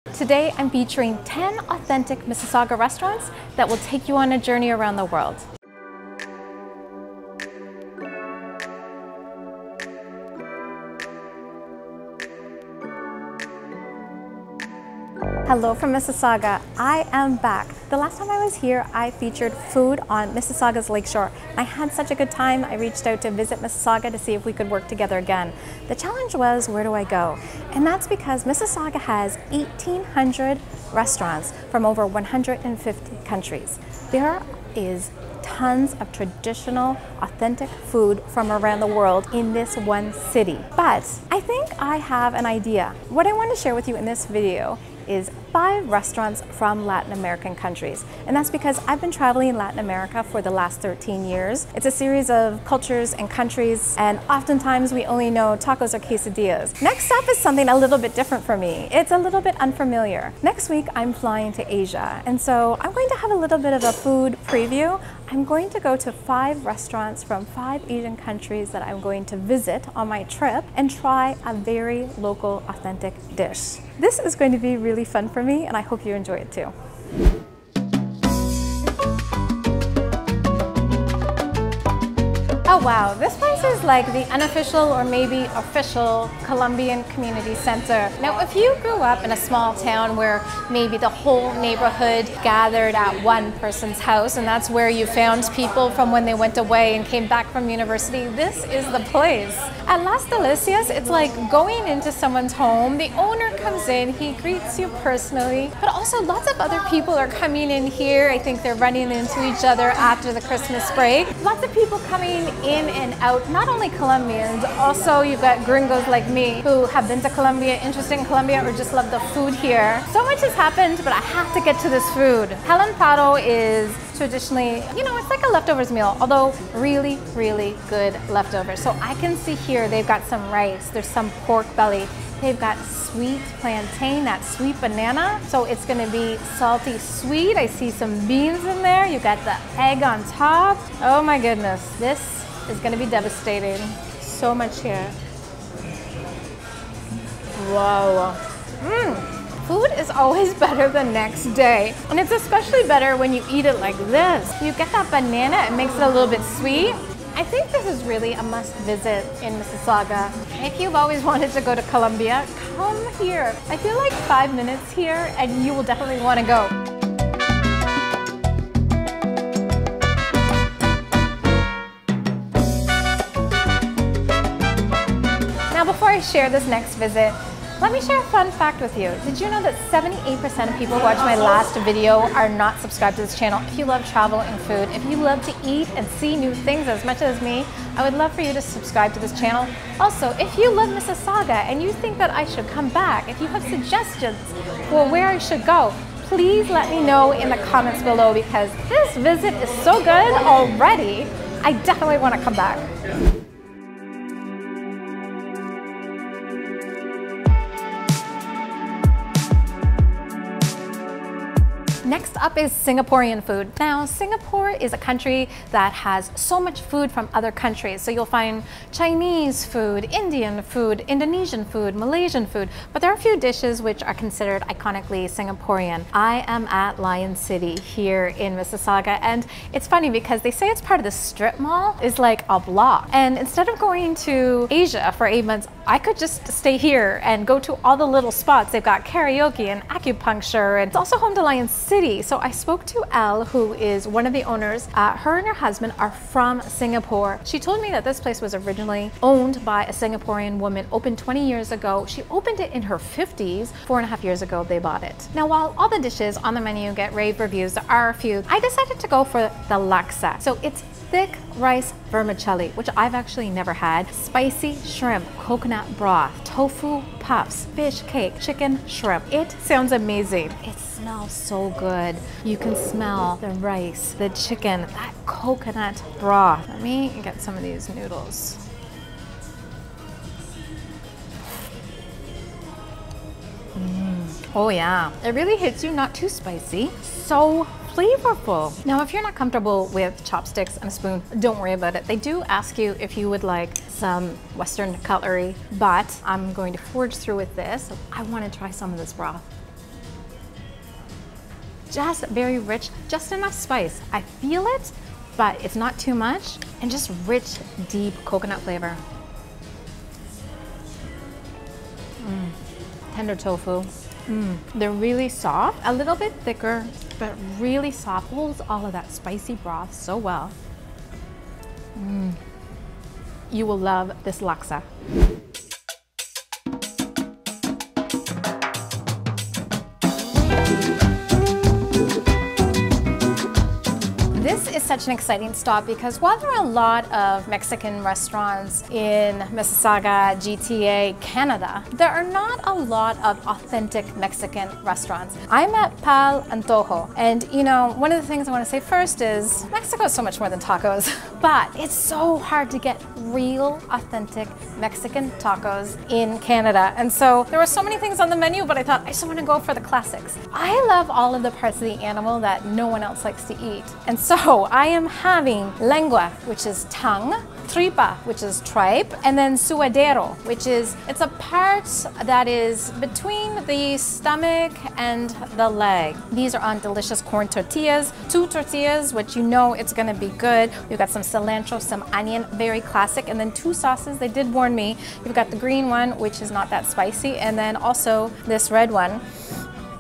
Today I'm featuring 10 authentic Mississauga restaurants that will take you on a journey around the world. Hello from Mississauga. I am back. The last time I was here, I featured food on Mississauga's lakeshore. I had such a good time, I reached out to visit Mississauga to see if we could work together again. The challenge was, where do I go? And that's because Mississauga has 1,800 restaurants from over 150 countries. There is tons of traditional, authentic food from around the world in this one city. But I think I have an idea. What I want to share with you in this video is 5 restaurants from Latin American countries. And that's because I've been traveling in Latin America for the last 13 years. It's a series of cultures and countries, and oftentimes we only know tacos or quesadillas. Next up is something a little bit different for me. It's a little bit unfamiliar. Next week, I'm flying to Asia, and so I'm going to have a little bit of a food preview. I'm going to go to 5 restaurants from 5 Asian countries that I'm going to visit on my trip and try a very local, authentic dish. This is going to be really fun for me, and I hope you enjoy it too. Oh wow, this place is like the unofficial or maybe official Colombian community center. Now, if you grew up in a small town where maybe the whole neighborhood gathered at one person's house and that's where you found people from when they went away and came back from university, this is the place. At Las Delicias, it's like going into someone's home. The owner comes in, he greets you personally, but also lots of other people are coming in here. I think they're running into each other after the Christmas break. Lots of people coming in and out, not only Colombians, also you've got gringos like me who have been to Colombia, interested in Colombia, or just love the food here. So much has happened, but I have to get to this food. Calentado is traditionally, you know, it's like a leftovers meal, although really, really good leftovers. So I can see here they've got some rice, there's some pork belly, they've got sweet plantain, that sweet banana. So it's gonna be salty sweet. I see some beans in there. You got the egg on top. Oh my goodness, this is gonna be devastating. So much here. Whoa. Food is always better the next day. And it's especially better when you eat it like this. You get that banana, it makes it a little bit sweet. I think this is really a must visit in Mississauga. If you've always wanted to go to Colombia, come here. I feel like 5 minutes here and you will definitely want to go. Now, before I share this next visit, let me share a fun fact with you. Did you know that 78% of people who watched my last video are not subscribed to this channel? If you love travel and food, if you love to eat and see new things as much as me, I would love for you to subscribe to this channel. Also, if you love Mississauga and you think that I should come back, if you have suggestions for where I should go, please let me know in the comments below, because this visit is so good already. I definitely want to come back. Next up is Singaporean food. Now, Singapore is a country that has so much food from other countries. So you'll find Chinese food, Indian food, Indonesian food, Malaysian food, but there are a few dishes which are considered iconically Singaporean. I am at Lion City here in Mississauga, and it's funny because they say it's part of the strip mall, is like a block. And instead of going to Asia for 8 months, I could just stay here and go to all the little spots. They've got karaoke and acupuncture, and it's also home to Lion City. So I spoke to Elle, who is one of the owners. Her and her husband are from Singapore. She told me that this place was originally owned by a Singaporean woman, opened 20 years ago. She opened it in her 50s. 4.5 years ago, they bought it. Now, while all the dishes on the menu get rave reviews, there are a few. I decided to go for the laksa. So it's thick rice vermicelli, which I've actually never had, spicy shrimp, coconut broth, tofu puffs, fish cake, chicken, shrimp. It sounds amazing. It smells so good. You can smell the rice, the chicken, that coconut broth. Let me get some of these noodles. Oh yeah, it really hits you, not too spicy. So flavorful. Now, if you're not comfortable with chopsticks and a spoon, don't worry about it. They do ask you if you would like some Western cutlery, but I'm going to forge through with this. I want to try some of this broth. just very rich, just enough spice. I feel it, but it's not too much, and just rich, deep coconut flavor. Tender tofu. They're really soft, a little bit thicker, but really soft. Holds all of that spicy broth so well. You will love this laksa. This is such an exciting stop because while there are a lot of Mexican restaurants in Mississauga, GTA, Canada, there are not a lot of authentic Mexican restaurants. I'm at Pal Antojo, and you know, one of the things I want to say first is Mexico is so much more than tacos, but it's so hard to get real, authentic Mexican tacos in Canada. And so there were so many things on the menu, but I thought I just want to go for the classics. I love all of the parts of the animal that no one else likes to eat. And so I am having lengua, which is tongue, tripa, which is tripe, and then suadero, which is, it's a part that is between the stomach and the leg. These are on delicious corn tortillas, 2 tortillas, which you know it's gonna be good. We've got some cilantro, some onion, very classic, and then 2 sauces. They did warn me. You've got the green one, which is not that spicy, and then also this red one,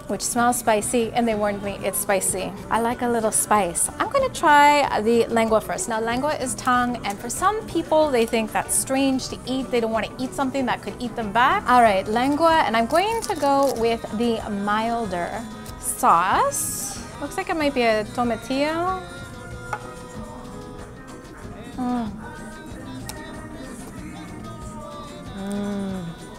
which smells spicy, and they warned me it's spicy. I like a little spice. I'm gonna try the lengua first. Now, lengua is tongue, and for some people, they think that's strange to eat. They don't wanna eat something that could eat them back. All right, lengua, and I'm going to go with the milder sauce. Looks like it might be a tomatillo.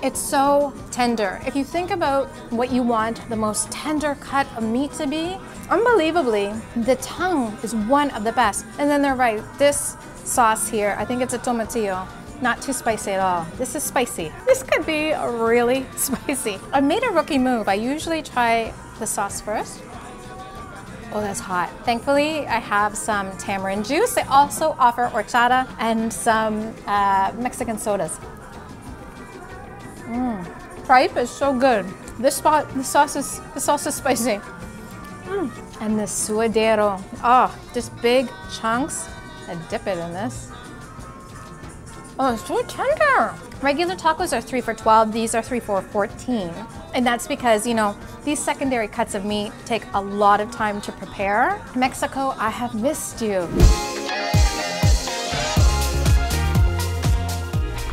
It's so tender. If you think about what you want the most tender cut of meat to be, unbelievably, the tongue is one of the best. And then they're right, this sauce here, I think it's a tomatillo. Not too spicy at all. This is spicy. This could be really spicy. I made a rookie move. I usually try the sauce first. Oh, that's hot. Thankfully, I have some tamarind juice. They also offer horchata and some Mexican sodas. Tripe is so good. The sauce is spicy. And the suadero. Oh, just big chunks. I dip it in this. Oh, it's so tender. Regular tacos are 3 for $12. These are 3 for $14. And that's because, you know, these secondary cuts of meat take a lot of time to prepare. Mexico, I have missed you.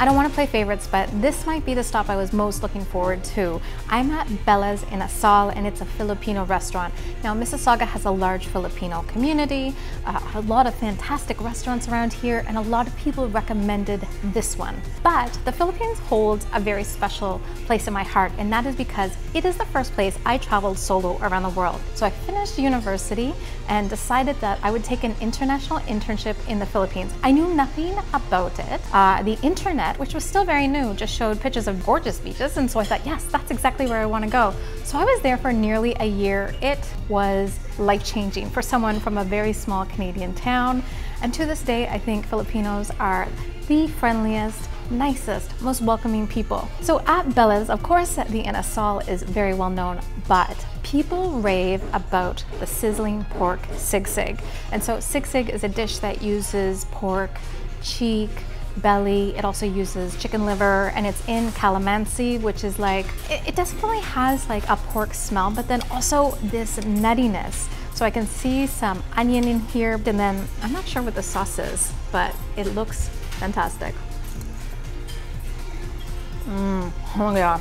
I don't want to play favorites, but this might be the stop I was most looking forward to. I'm at Bella's in Asal, and it's a Filipino restaurant. Now, Mississauga has a large Filipino community, a lot of fantastic restaurants around here, and a lot of people recommended this one. But the Philippines holds a very special place in my heart, and that is because it is the first place I traveled solo around the world. So I finished university and decided that I would take an international internship in the Philippines. I knew nothing about it. The internet, which was still very new, just showed pictures of gorgeous beaches, and so I thought, yes, that's exactly where I want to go. So I was there for nearly a year. It was life-changing for someone from a very small Canadian town, and to this day, I think Filipinos are the friendliest, nicest, most welcoming people. So at Bella's, of course, the in Asal is very well known, but people rave about the sizzling pork sigsig. And so sigsig is a dish that uses pork, cheek, belly. It also uses chicken liver, and it's in calamansi, which is like, it definitely has like a pork smell, but then also this nuttiness. So I can see some onion in here, and then I'm not sure what the sauce is, but it looks fantastic. Oh yeah.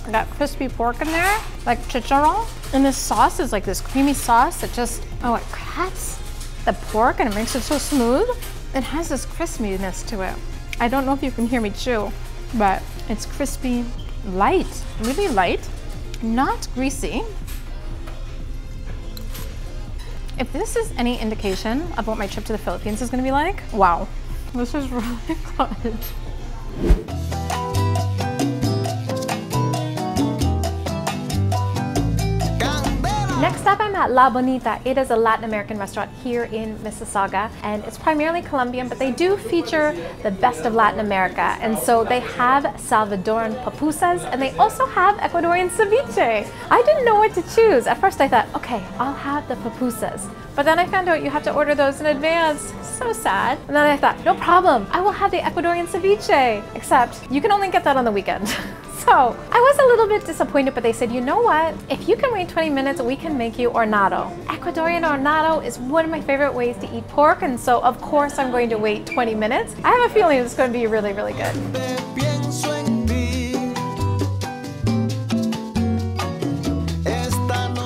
I got crispy pork in there, like chicharron. And this sauce is like this creamy sauce that just, oh, it cuts the pork and it makes it so smooth. It has this crispiness to it. I don't know if you can hear me chew, but it's crispy, light, really light, not greasy. If this is any indication of what my trip to the Philippines is gonna be like, wow, this is really good. Next up, I'm at La Bonita. It is a Latin American restaurant here in Mississauga, and it's primarily Colombian, but they do feature the best of Latin America. And so they have Salvadoran pupusas, and they also have Ecuadorian ceviche. I didn't know what to choose. At first I thought, okay, I'll have the pupusas. But then I found out you have to order those in advance. So sad. And then I thought, no problem, I will have the Ecuadorian ceviche. Except you can only get that on the weekend. So I was a little bit disappointed, but they said, you know what? If you can wait 20 minutes, we can make you hornado. Ecuadorian hornado is one of my favorite ways to eat pork, and so of course I'm going to wait 20 minutes. I have a feeling it's going to be really, really good.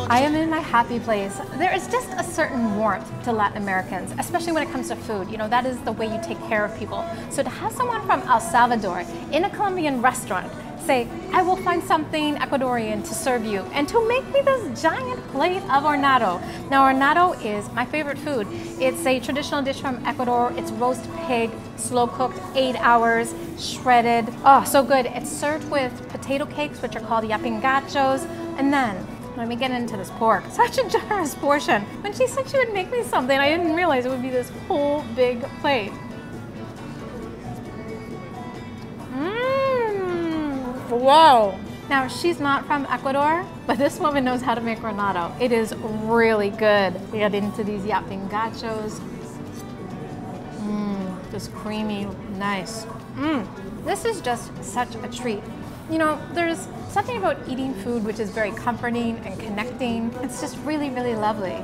I am in my happy place. There is just a certain warmth to Latin Americans, especially when it comes to food. You know, that is the way you take care of people. So to have someone from El Salvador in a Colombian restaurant say, I will find something Ecuadorian to serve you, and to make me this giant plate of hornado. Now, hornado is my favorite food. It's a traditional dish from Ecuador. It's roast pig, slow cooked, 8 hours, shredded. Oh, so good. It's served with potato cakes, which are called yapingachos, and then let me get into this pork. Such a generous portion. When she said she would make me something, I didn't realize it would be this whole big plate. Wow. Now, she's not from Ecuador, but this woman knows how to make hornado. It is really good. We get into these yapingachos. Just creamy, nice. This is just such a treat. You know, there's something about eating food which is very comforting and connecting. It's just really, really lovely.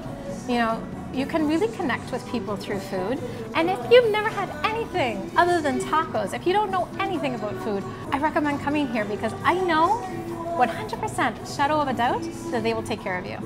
You know, you can really connect with people through food. And if you've never had anything other than tacos, if you don't know anything about food, I recommend coming here because I know 100% shadow of a doubt that they will take care of you.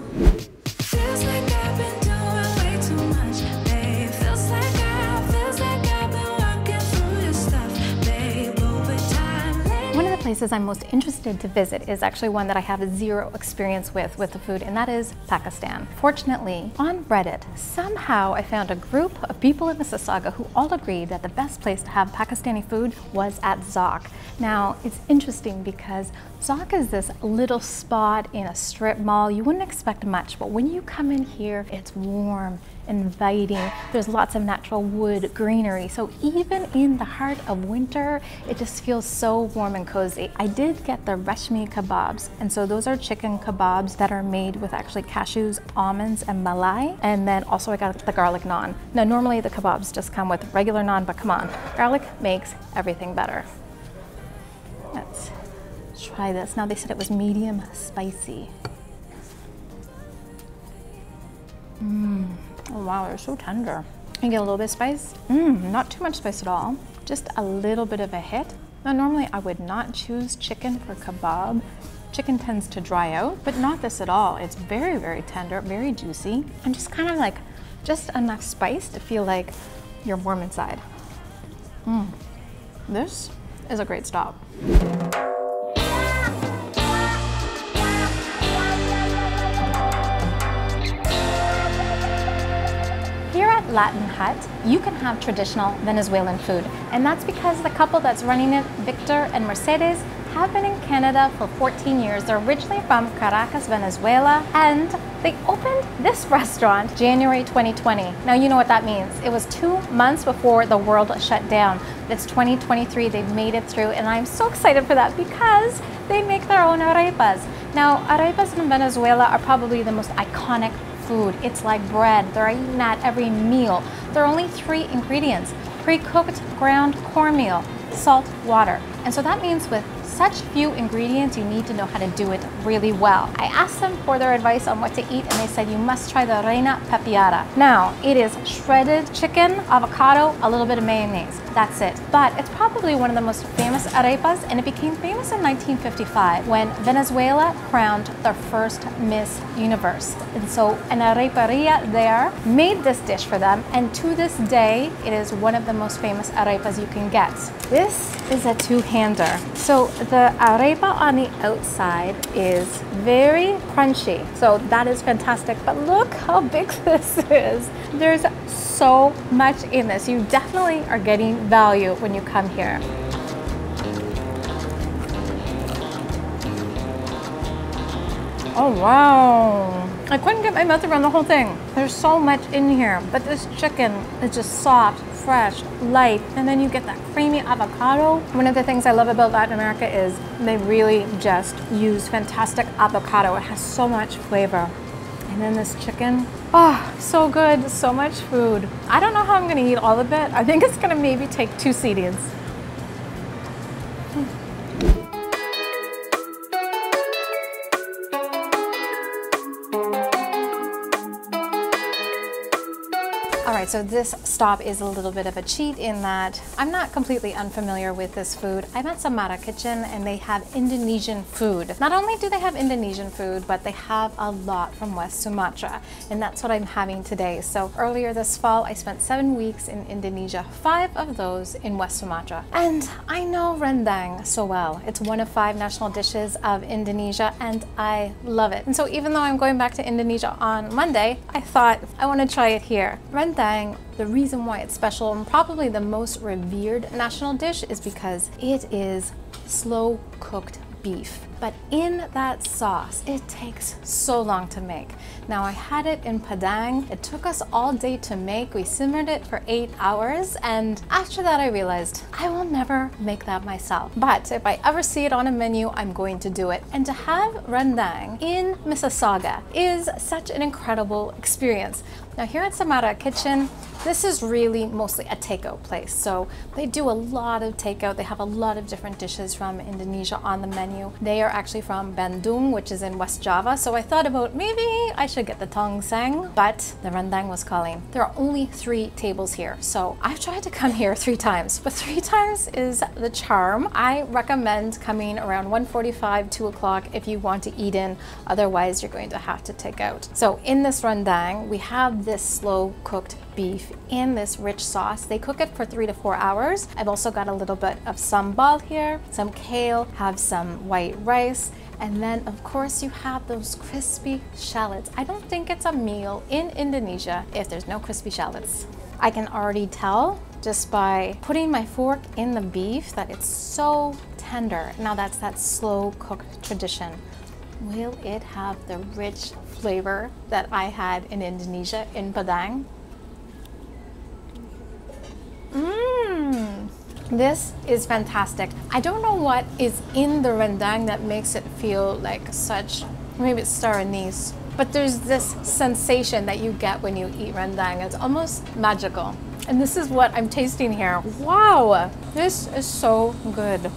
Feels like I've been doing way too much, babe. Feels like I've been working through your stuff, babe, over time. One of the places I'm most interested to visit is actually one that I have zero experience with the food, and that is Pakistan. Fortunately, on Reddit, somehow I found a group of people in Mississauga who all agreed that the best place to have Pakistani food was at Zok. Now, it's interesting because Zok is this little spot in a strip mall. You wouldn't expect much, but when you come in here, it's warm, inviting. There's lots of natural wood, greenery. So even in the heart of winter, it just feels so warm and cozy. I did get the reshmi kababs, and so those are chicken kebabs that are made with actually cashews, almonds, and malai. And then also I got the garlic naan. Now normally the kebabs just come with regular naan, but come on, garlic makes everything better. Let's try this. Now they said it was medium spicy. Oh wow, they're so tender. You get a little bit of spice. Not too much spice at all. Just a little bit of a hit. Now normally I would not choose chicken for kebab. Chicken tends to dry out, but not this at all. It's very, very tender, very juicy, and just kind of like, just enough spice to feel like you're warm inside. This is a great stop. Here at Latin Hut, you can have traditional Venezuelan food, and that's because the couple that's running it, Victor and Mercedes, have been in Canada for 14 years. They're originally from Caracas, Venezuela, and they opened this restaurant January 2020. Now you know what that means. It was 2 months before the world shut down. It's 2023, they've made it through, and I'm so excited for that because they make their own arepas. Now, arepas in Venezuela are probably the most iconic food. It's like bread. They're eaten at every meal. There are only 3 ingredients: pre-cooked ground cornmeal, salt, water. And so that means with such few ingredients, you need to know how to do it really well. I asked them for their advice on what to eat, and they said you must try the reina pepiada. Now, it is shredded chicken, avocado, a little bit of mayonnaise. That's it. But it's probably one of the most famous arepas, and it became famous in 1955 when Venezuela crowned their first Miss Universe. And so an areparia there made this dish for them, and to this day, it is one of the most famous arepas you can get. This is a two-hander. So the arepa on the outside is very crunchy, so that is fantastic, but look how big this is. There's so much in this. You definitely are getting value when you come here. Oh wow. I couldn't get my mouth around the whole thing. There's so much in here, but this chicken is just soft, fresh, light, and then you get that creamy avocado. One of the things I love about Latin America is they really just use fantastic avocado. It has so much flavor. And then this chicken, oh, so good, so much food. I don't know how I'm gonna eat all of it. I think it's gonna maybe take 2 sittings. All right, so this stop is a little bit of a cheat in that I'm not completely unfamiliar with this food. I'm at Samara Kitchen and they have Indonesian food. Not only do they have Indonesian food, but they have a lot from West Sumatra, and that's what I'm having today. So earlier this fall, I spent 7 weeks in Indonesia, 5 of those in West Sumatra. And I know rendang so well. It's one of 5 national dishes of Indonesia and I love it. And so even though I'm going back to Indonesia on Monday, I thought I want to try it here. Rendang, the reason why it's special and probably the most revered national dish is because it is slow cooked beef. But in that sauce, it takes so long to make. Now I had it in Padang. It took us all day to make. We simmered it for 8 hours. And after that, I realized I will never make that myself. But if I ever see it on a menu, I'm going to do it. And to have rendang in Mississauga is such an incredible experience. Now here at Samara Kitchen, this is really mostly a takeout place. So they do a lot of takeout. They have a lot of different dishes from Indonesia on the menu. They are actually from Bandung, which is in West Java. So I thought about maybe I should get the tongseng, but the rendang was calling. There are only 3 tables here. So I've tried to come here 3 times, but 3 times is the charm. I recommend coming around 1:45, 2 o'clock if you want to eat in. Otherwise, you're going to have to take out. So in this rendang, we have this slow cooked beef in this rich sauce. They cook it for 3 to 4 hours. I've also got a little bit of sambal here, some kale, have some white rice, and then of course you have those crispy shallots. I don't think it's a meal in Indonesia if there's no crispy shallots. I can already tell just by putting my fork in the beef that it's so tender. Now that's that slow cooked tradition. Will it have the rich flavor that I had in Indonesia in Padang? This is fantastic. I don't know what is in the rendang that makes it feel like such, maybe it's star anise, but there's this sensation that you get when you eat rendang. It's almost magical. And this is what I'm tasting here. Wow, this is so good.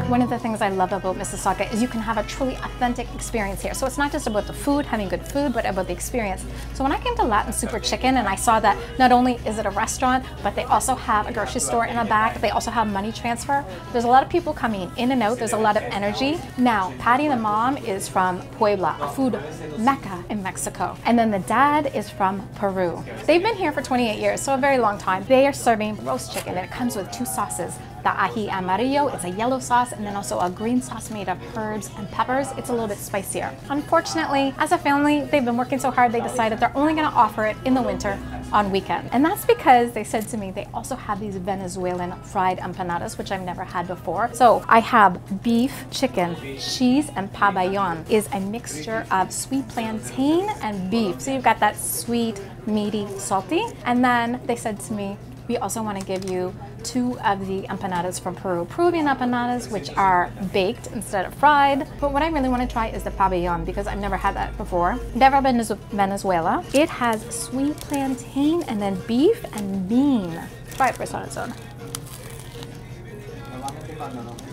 One of the things I love about Mississauga is you can have a truly authentic experience here. So it's not just about the food, having good food, but about the experience. So when I came to Latin Super Chicken and I saw that not only is it a restaurant, but they also have a grocery store in the back, they also have money transfer. There's a lot of people coming in and out, there's a lot of energy. Now, Patty the mom is from Puebla, a food mecca in Mexico. And then the dad is from Peru. They've been here for 28 years, so a very long time. They are serving roast chicken and it comes with 2 sauces. The ají amarillo, it's a yellow sauce, and then also a green sauce made of herbs and peppers. It's a little bit spicier. Unfortunately, as a family, they've been working so hard, they decided they're only gonna offer it in the winter on weekend. And that's because they said to me, they also have these Venezuelan fried empanadas, which I've never had before. So I have beef, chicken, cheese, and pabellón is a mixture of sweet plantain and beef. So you've got that sweet, meaty, salty. And then they said to me, we also want to give you 2 of the empanadas from Peru. Peruvian empanadas, which are baked instead of fried. But what I really want to try is the pabellón because I've never had that before. Never been to Venezuela. It has sweet plantain and then beef and bean. Try it first on its own.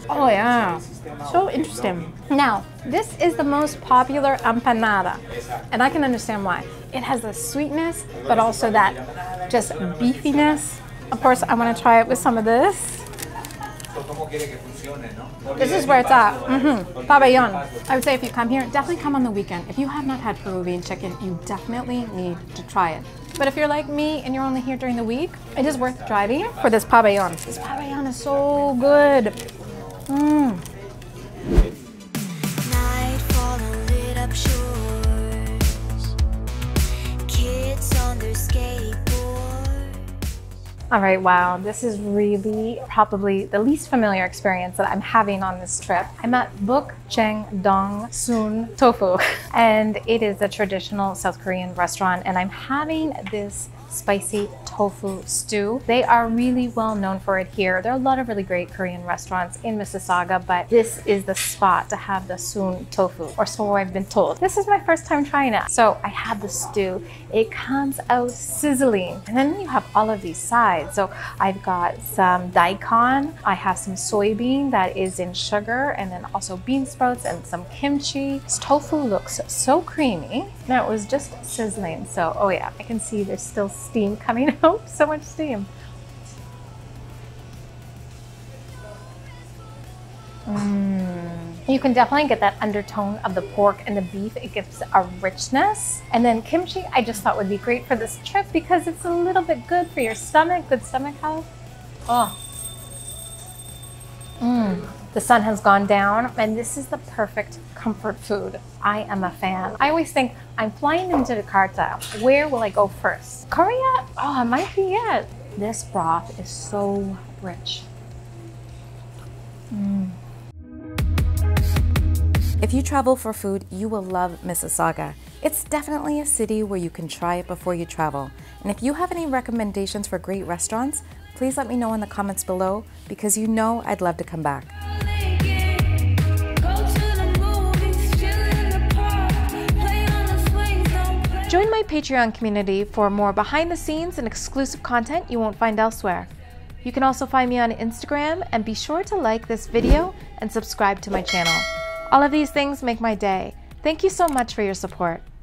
Oh yeah, so interesting. Now, this is the most popular empanada, and I can understand why. It has the sweetness, but also that just beefiness. Of course, I want to try it with some of this. This is where it's at. Pabellón. I would say if you come here, definitely come on the weekend. If you have not had Peruvian chicken, you definitely need to try it. But if you're like me and you're only here during the week, it is worth driving for this pabellón. This pabellón is so good. Nightfall and lit up shores, kids on their skateboards. All right, wow, this is really probably the least familiar experience that I'm having on this trip. I'm at Buk Cheng Dong Sun Tofu, and it is a traditional South Korean restaurant, and I'm having this spicy tofu stew. They are really well known for it here. There are a lot of really great Korean restaurants in Mississauga, but this is the spot to have the sun tofu, or so I've been told. This is my first time trying it. So I had the stew. It comes out sizzling. And then you have all of these sides. So I've got some daikon. I have some soybean that is in sugar, and then also bean sprouts and some kimchi. This tofu looks so creamy. Now it was just sizzling. So, oh yeah, I can see there's still steam coming out. So much steam. You can definitely get that undertone of the pork and the beef. It gives a richness. And then kimchi, I just thought would be great for this trip because it's a little bit good for your stomach, good stomach health. Oh. The sun has gone down, and this is the perfect comfort food. I am a fan. I always think, I'm flying into Jakarta. Where will I go first? Korea? Oh, it might be it. This broth is so rich. If you travel for food, you will love Mississauga. It's definitely a city where you can try it before you travel. And if you have any recommendations for great restaurants, please let me know in the comments below, because you know I'd love to come back. Join my Patreon community for more behind the scenes and exclusive content you won't find elsewhere. You can also find me on Instagram, and be sure to like this video and subscribe to my channel. All of these things make my day. Thank you so much for your support.